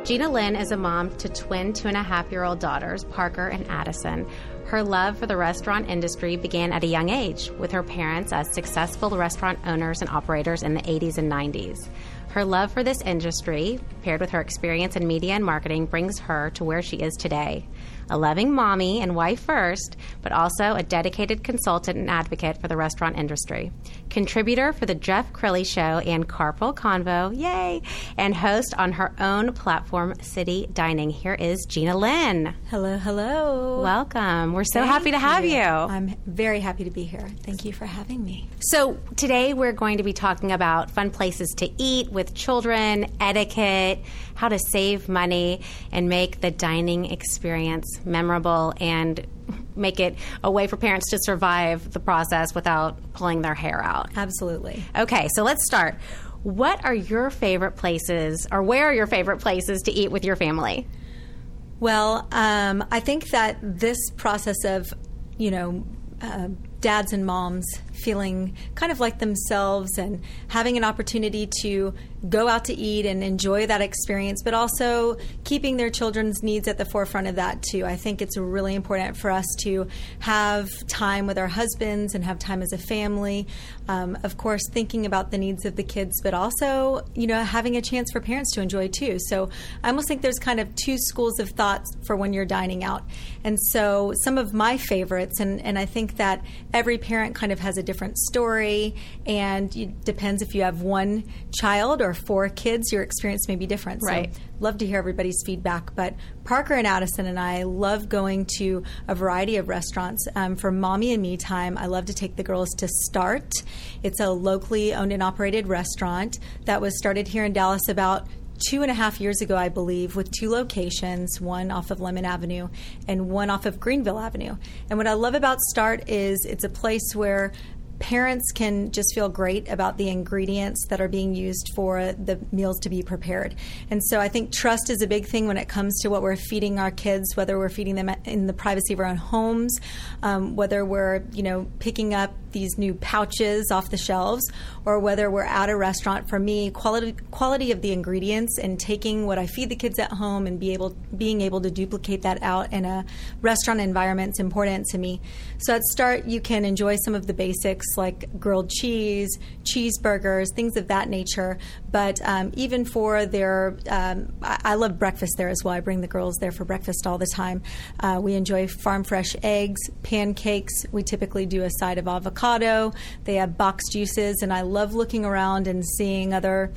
Gina Lynn is a mom to twin 2.5-year-old daughters, Parker and Addison. Her love for the restaurant industry began at a young age, with her parents as successful restaurant owners and operators in the 80s and 90s. Her love for this industry, paired with her experience in media and marketing, brings her to where she is today. A loving mommy and wife first, but also a dedicated consultant and advocate for the restaurant industry. Contributor for the Jeff Crilly Show and Carpool Convo, yay, and host on her own platform, CityDining. Here is Gina Lynn. Hello, hello. Welcome. We're so happy to have you. I'm very happy to be here. Thank you for having me. So today we're going to be talking about fun places to eat with children, etiquette, how to save money, and make the dining experience memorable and make it a way for parents to survive the process without pulling their hair out. Absolutely. Okay, so let's start. What are your favorite places, or where are your favorite places to eat with your family? Well, I think that this process of, dads and moms feeling kind of like themselves and having an opportunity to go out to eat and enjoy that experience, but also keeping their children's needs at the forefront of that too. I think it's really important for us to have time with our husbands and have time as a family. Of course, thinking about the needs of the kids, but also, having a chance for parents to enjoy too. So I almost think there's kind of two schools of thoughts for when you're dining out. And so some of my favorites, and I think that every parent kind of has a different story, and it depends if you have one child or 4 kids, your experience may be different. Right. So love to hear everybody's feedback. But Parker and Addison and I love going to a variety of restaurants. For mommy and me time, I love to take the girls to Start. It's a locally owned and operated restaurant that was started here in Dallas about 2.5 years ago, I believe, with 2 locations, one off of Lemon Avenue and one off of Greenville Avenue. And what I love about Start is it's a place where parents can just feel great about the ingredients that are being used for the meals to be prepared. And so I think trust is a big thing when it comes to what we're feeding our kids, whether we're feeding them in the privacy of our own homes, whether we're, picking up these new pouches off the shelves, or whether we're at a restaurant. For me, quality of the ingredients and taking what I feed the kids at home and being able to duplicate that out in a restaurant environment is important to me. So at Start, you can enjoy some of the basics like grilled cheese, cheeseburgers, things of that nature. But even for their, I love breakfast there as well. I bring the girls there for breakfast all the time. We enjoy farm fresh eggs, pancakes. We typically do a side of avocado. They have box juices, and I love looking around and seeing other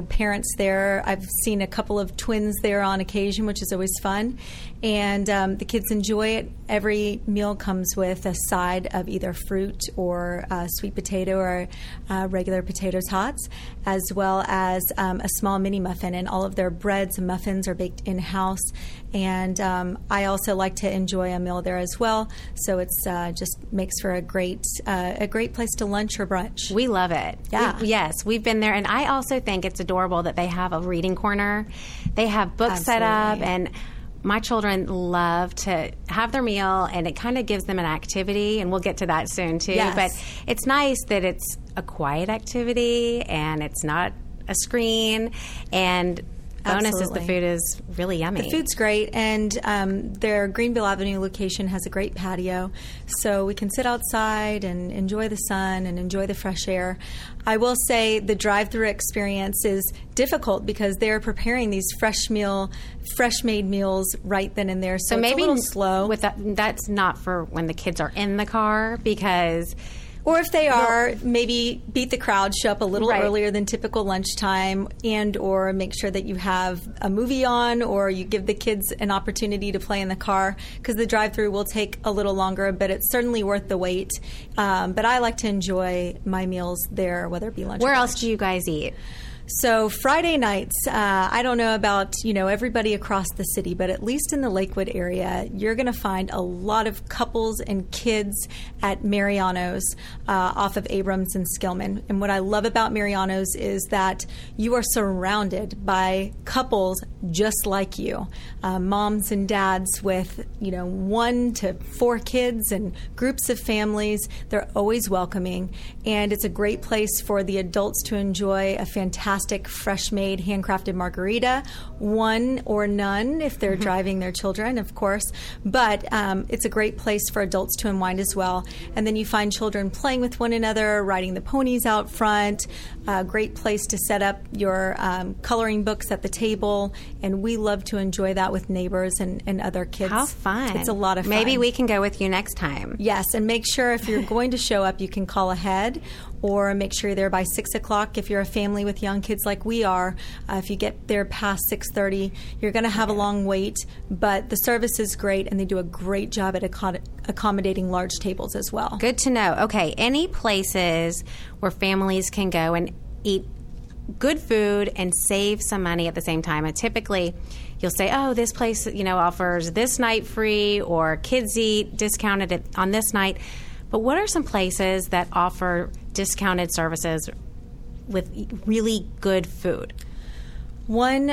parents there. I've seen a couple of twins there on occasion, which is always fun. And the kids enjoy it. Every meal comes with a side of either fruit or sweet potato or regular potato tots, as well as a small mini muffin. And all of their breads and muffins are baked in-house. And I also like to enjoy a meal there as well. So it's just makes for a great place to lunch or brunch. We love it. Yeah. Yes, we've been there. And I also think it's adorable that they have a reading corner. They have books set up, and my children love to have their meal, and it kind of gives them an activity, and we'll get to that soon too. Yes. But it's nice that it's a quiet activity and it's not a screen, and bonus is the food is really yummy. The food's great, and their Greenville Avenue location has a great patio, so we can sit outside and enjoy the sun and enjoy the fresh air. I will say the drive-through experience is difficult because they're preparing these fresh-made meals right then and there, so maybe it's a little slow. With that's not for when the kids are in the car, because... Or if they are, maybe beat the crowd, show up a little right. earlier than typical lunchtime, and or make sure that you have a movie on, or you give the kids an opportunity to play in the car, because the drive-through will take a little longer, but it's certainly worth the wait. But I like to enjoy my meals there, whether it be lunch or Where lunch. else do you guys eat? So Friday nights, I don't know about, everybody across the city, but at least in the Lakewood area, you're going to find a lot of couples and kids at Mariano's off of Abrams and Skillman. And what I love about Mariano's is that you are surrounded by couples just like you, moms and dads with, 1 to 4 kids and groups of families. They're always welcoming, and it's a great place for the adults to enjoy a fantastic fantastic fresh-made, handcrafted margarita, one or none if they're driving their children, of course. But it's a great place for adults to unwind as well. And then you find children playing with one another, riding the ponies out front. A great place to set up your coloring books at the table. And we love to enjoy that with neighbors and other kids. How fun. It's a lot of fun. Maybe we can go with you next time. Yes, and make sure if you're going to show up, you can call ahead, or make sure you're there by 6 o'clock if you're a family with young kids like we are. If you get there past 6:30, you're going to have a long wait, but the service is great, and they do a great job at accommodating large tables as well. Good to know. Okay, any places where families can go and eat good food and save some money at the same time? And typically, you'll say, oh, this place, offers this night free, or kids eat discounted on this night. But what are some places that offer discounted services with really good food? One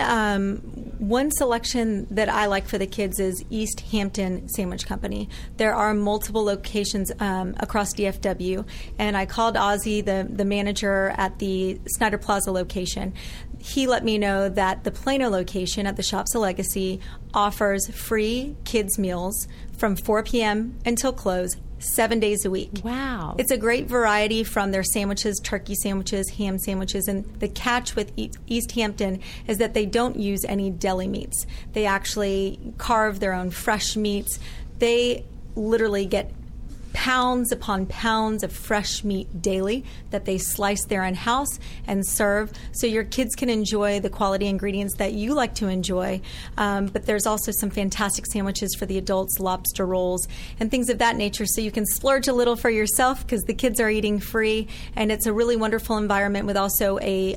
selection that I like for the kids is East Hampton Sandwich Company. There are multiple locations across DFW, and I called Ozzy, the manager at the Snyder Plaza location. He let me know that the Plano location at the Shops of Legacy offers free kids meals from 4 p.m. until close, 7 days a week. Wow. It's a great variety from their sandwiches, turkey sandwiches, ham sandwiches, and the catch with East Hampton is that they don't use any deli meats. They actually carve their own fresh meats. They literally get pounds upon pounds of fresh meat daily that they slice there in-house and serve, so your kids can enjoy the quality ingredients that you like to enjoy. But there's also some fantastic sandwiches for the adults, lobster rolls, and things of that nature, so you can splurge a little for yourself because the kids are eating free, and it's a really wonderful environment with also a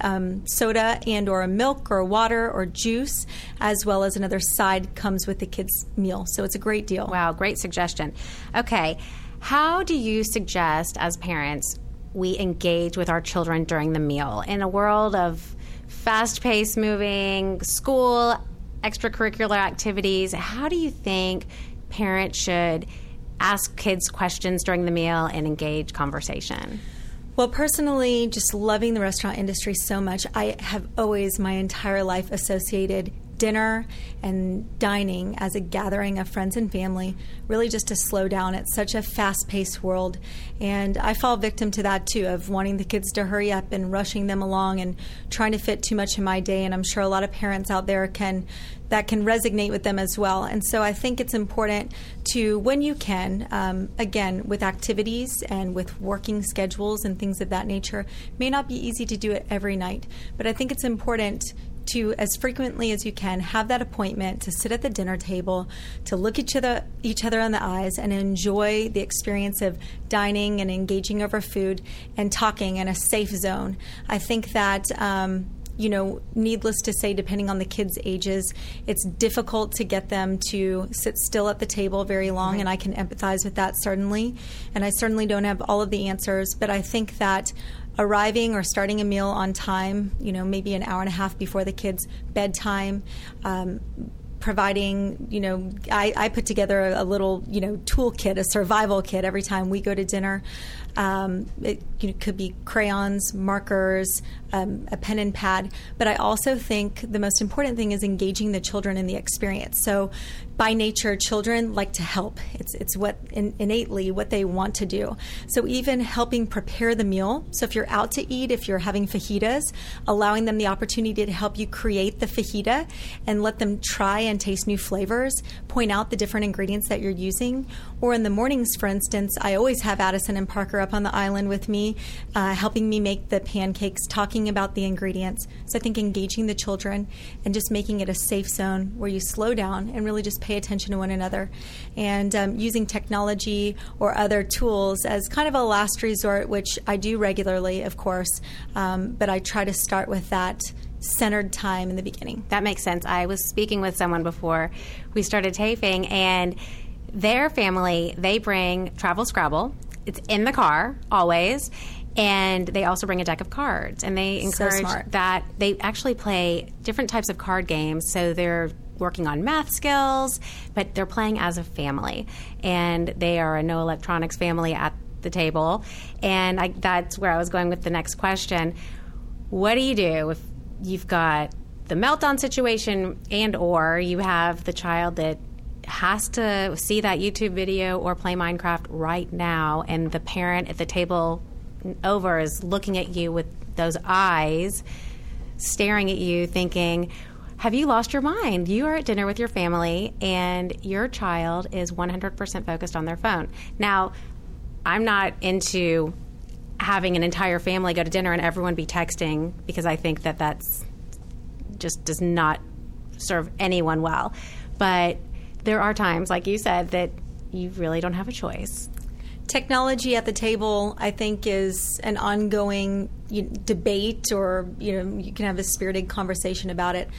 soda and or a milk or water or juice, as well as another side comes with the kids' meal. So it's a great deal. Wow, great suggestion. Okay. How do you suggest, as parents, we engage with our children during the meal? In a world of fast-paced moving, school, extracurricular activities, how do you think parents should ask kids questions during the meal and engage conversation? Well, personally, just loving the restaurant industry so much, I have always my entire life associated dinner and dining as a gathering of friends and family, really just to slow down. It's such a fast-paced world, and I fall victim to that too, of wanting the kids to hurry up and rushing them along and trying to fit too much in my day, and I'm sure a lot of parents out there can resonate with them as well. And so I think it's important to, when you can, again, with activities and with working schedules and things of that nature, it may not be easy to do it every night, but I think it's important to, as frequently as you can, have that appointment to sit at the dinner table, to look each other in the eyes and enjoy the experience of dining and engaging over food and talking in a safe zone. I think that needless to say, depending on the kids' ages, it's difficult to get them to sit still at the table very long, right. And I can empathize with that, certainly. And I certainly don't have all of the answers, but I think that arriving or starting a meal on time, maybe an hour and a half before the kids' bedtime, providing, I put together a little, toolkit, a survival kit every time we go to dinner. It could be crayons, markers, a pen and pad. But I also think the most important thing is engaging the children in the experience. So by nature, children like to help. It's what innately what they want to do. So even helping prepare the meal. So if you're out to eat, if you're having fajitas, allowing them the opportunity to help you create the fajita and let them try and taste new flavors, point out the different ingredients that you're using. Or in the mornings, for instance, I always have Addison and Parker up on the island with me, helping me make the pancakes, talking about the ingredients. So I think engaging the children and just making it a safe zone where you slow down and really just pay attention to one another, and using technology or other tools as kind of a last resort, which I do regularly, of course, but I try to start with that centered time in the beginning. That makes sense. I was speaking with someone before we started taping, and their family, they bring Travel Scrabble. It's in the car, always. And they also bring a deck of cards. And they encourage that they actually play different types of card games. So they're working on math skills, but they're playing as a family. And they are a no electronics family at the table. And that's where I was going with the next question. What do you do if you've got the meltdown situation, and or you have the child that has to see that YouTube video or play Minecraft right now, and the parent at the table over is looking at you with those eyes, staring at you, thinking, have you lost your mind? You are at dinner with your family, and your child is 100% focused on their phone. Now, I'm not into having an entire family go to dinner and everyone be texting, because I think that that's just does not serve anyone well. But there are times, like you said, that you really don't have a choice. Technology at the table, I think, is an ongoing debate, or you can have a spirited conversation about it.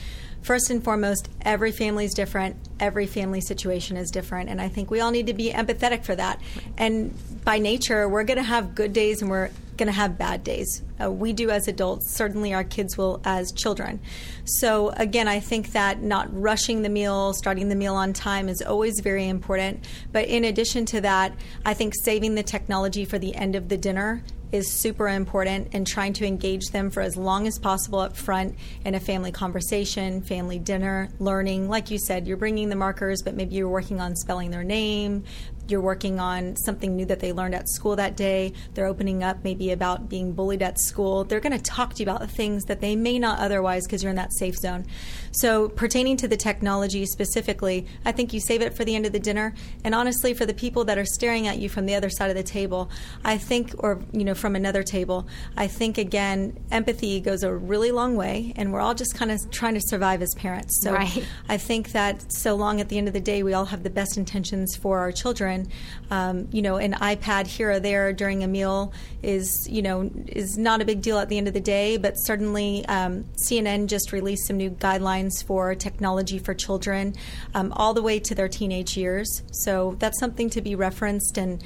First and foremost, every family is different. Every family situation is different. And I think we all need to be empathetic for that. And by nature, we're going to have good days and we're going to have bad days. We do as adults. Certainly our kids will as children. So again, I think that not rushing the meal, starting the meal on time is always very important. But in addition to that, I think saving the technology for the end of the dinner is super important, and trying to engage them for as long as possible up front in a family conversation, family dinner, learning. Like you said, you're bringing the markers, but maybe you're working on spelling their name. You're working on something new that they learned at school that day. They're opening up maybe about being bullied at school. They're going to talk to you about the things that they may not otherwise, because you're in that safe zone. So pertaining to the technology specifically, I think you save it for the end of the dinner. And honestly, for the people that are staring at you from the other side of the table, I think, or from another table, I think, again, empathy goes a really long way, and we're all just kind of trying to survive as parents. So right. I think that so long at the end of the day, we all have the best intentions for our children. An iPad here or there during a meal is not a big deal at the end of the day, but certainly CNN just released some new guidelines for technology for children all the way to their teenage years. So that's something to be referenced, and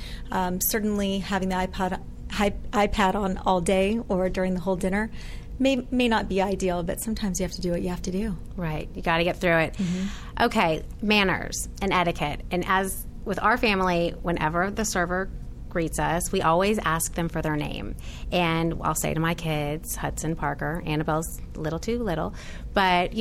certainly having the iPad on all day or during the whole dinner may not be ideal, but sometimes you have to do what you have to do. Right. You got to get through it. Mm-hmm. Okay, manners and etiquette. And as with our family, whenever the server greets us, we always ask them for their name. And I'll say to my kids, Hudson, Parker, Annabelle's a little too little, but,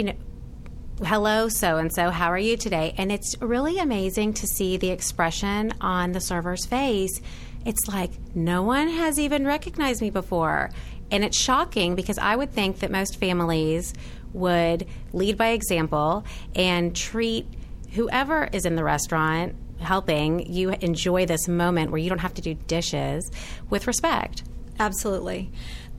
hello, so-and-so, how are you today? And it's really amazing to see the expression on the server's face. It's like, no one has even recognized me before. And it's shocking, because I would think that most families would lead by example and treat whoever is in the restaurant helping you enjoy this moment where you don't have to do dishes with respect. Absolutely.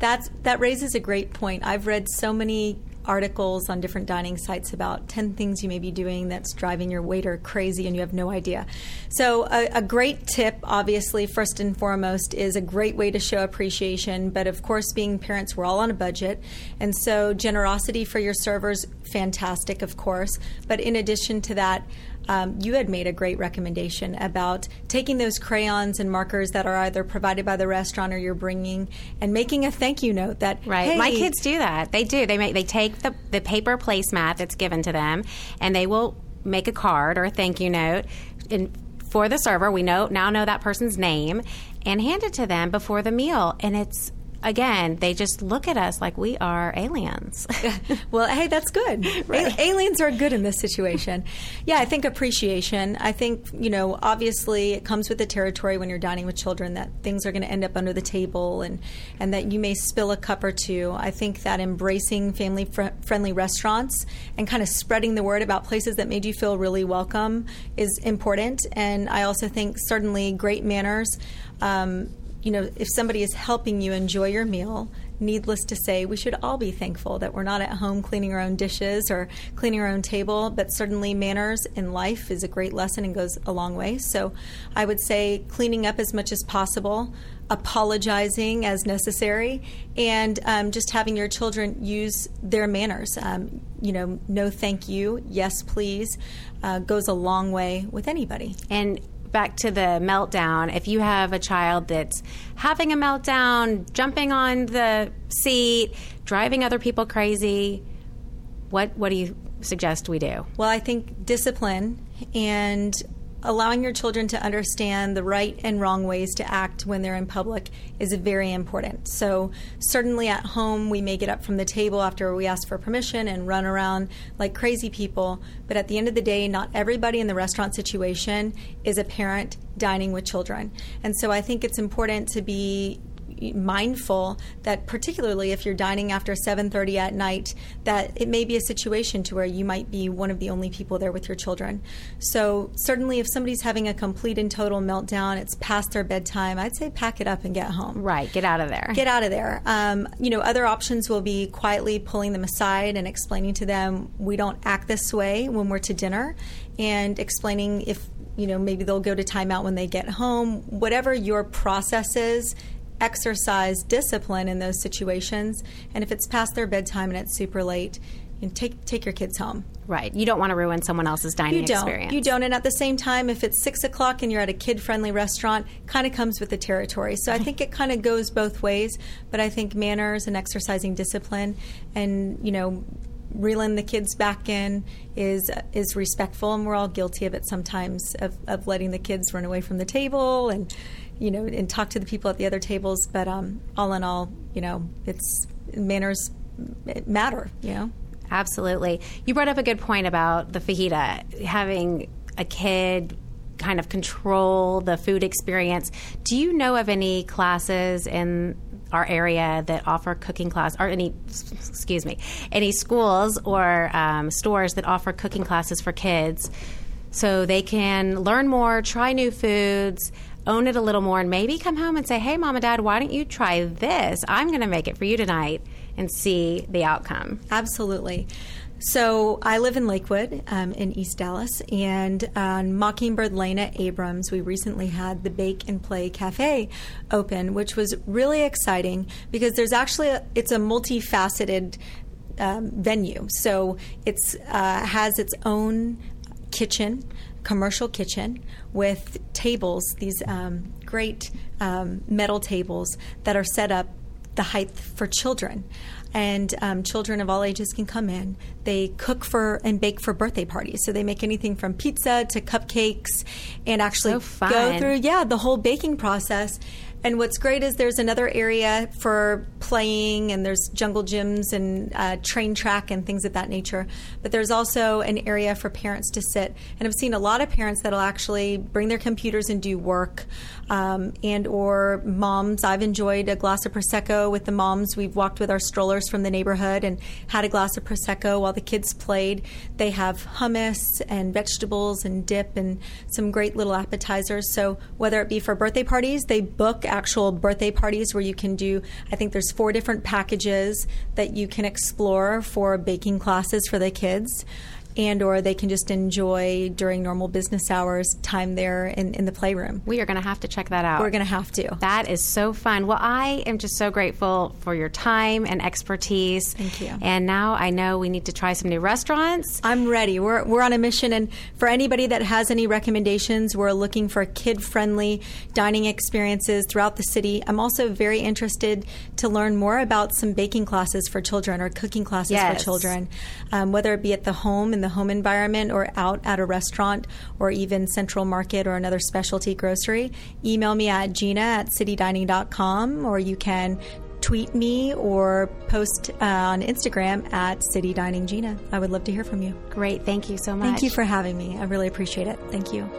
That raises a great point. I've read so many articles on different dining sites about 10 things you may be doing that's driving your waiter crazy and you have no idea. So a great tip, obviously, first and foremost, is a great way to show appreciation. But of course, being parents, we're all on a budget. And so generosity for your servers, fantastic, of course. But in addition to that, you had made a great recommendation about taking those crayons and markers that are either provided by the restaurant or you're bringing, and making a thank you note that, right. Hey, my kids do that. They do. They take the paper placemat that's given to them, and they will make a card or a thank you note for the server. We now know that person's name, and hand it to them before the meal. And it's, again, they just look at us like we are aliens. Well, hey, that's good. Right. Aliens are good in this situation. Yeah, I think appreciation. I think, obviously it comes with the territory when you're dining with children that things are going to end up under the table and that you may spill a cup or two. I think that embracing family-friendly restaurants and kind of spreading the word about places that made you feel really welcome is important. And I also think certainly great manners. If somebody is helping you enjoy your meal, needless to say, we should all be thankful that we're not at home cleaning our own dishes or cleaning our own table, but certainly manners in life is a great lesson and goes a long way. So I would say cleaning up as much as possible, apologizing as necessary, and just having your children use their manners. No thank you, yes please, goes a long way with anybody. And back to the meltdown, if you have a child that's having a meltdown, jumping on the seat, driving other people crazy, what do you suggest we do? Well, I think discipline and allowing your children to understand the right and wrong ways to act when they're in public is very important. So certainly at home, we may get up from the table after we ask for permission and run around like crazy people. But at the end of the day, not everybody in the restaurant situation is a parent dining with children. And so I think it's important to be mindful that particularly if you're dining after 7:30 at night, that it may be a situation to where you might be one of the only people there with your children. So certainly if somebody's having a complete and total meltdown, it's past their bedtime, I'd say pack it up and get home. Right, get out of there. Get out of there. Other options will be quietly pulling them aside and explaining to them, we don't act this way when we're to dinner, and explaining if, maybe they'll go to timeout when they get home. Whatever your process is, exercise discipline in those situations. And if it's past their bedtime and it's super late, take your kids home. Right. You don't want to ruin someone else's dining experience. You don't. And at the same time, if it's 6 o'clock and you're at a kid-friendly restaurant, kind of comes with the territory. So I think it kind of goes both ways. But I think manners and exercising discipline and, reeling the kids back in is respectful. And we're all guilty of it sometimes, of letting the kids run away from the table and talk to the people at the other tables. But all in all, it's manners matter, Absolutely. You brought up a good point about the fajita, having a kid kind of control the food experience. Do you know of any classes in our area that offer cooking class, or any schools or stores that offer cooking classes for kids so they can learn more, try new foods, own it a little more, and maybe come home and say, hey, Mom and Dad, why don't you try this? I'm going to make it for you tonight, and see the outcome. Absolutely. So I live in Lakewood in East Dallas, and on Mockingbird Lane at Abrams, we recently had the Bake and Play Cafe open, which was really exciting because there's actually it's a multifaceted venue. So it's has its own kitchen, commercial kitchen, with tables, these great metal tables that are set up the height for children. And children of all ages can come in. They cook for and bake for birthday parties. So they make anything from pizza to cupcakes and actually go through, the whole baking process. And what's great is there's another area for playing, and there's jungle gyms and train track and things of that nature. But there's also an area for parents to sit. And I've seen a lot of parents that'll actually bring their computers and do work, and or moms. I've enjoyed a glass of Prosecco with the moms. We've walked with our strollers from the neighborhood and had a glass of Prosecco while the kids played. They have hummus and vegetables and dip and some great little appetizers. So whether it be for birthday parties, they book actual birthday parties where you can do, I think there's 4 different packages that you can explore for baking classes for the kids. And or they can just enjoy during normal business hours time there in the playroom. We are going to have to check that out. We're going to have to. That is so fun. Well, I am just so grateful for your time and expertise. Thank you. And now I know we need to try some new restaurants. I'm ready. We're on a mission. And for anybody that has any recommendations, we're looking for kid-friendly dining experiences throughout the city. I'm also very interested to learn more about some baking classes for children or cooking classes for children, whether it be at the home, in the home environment, or out at a restaurant, or even Central Market or another specialty grocery. Email me at gina@citydining.com, or you can tweet me or post on Instagram at CityDiningGina. I would love to hear from you. Great. Thank you so much. Thank you for having me. I really appreciate it. Thank you.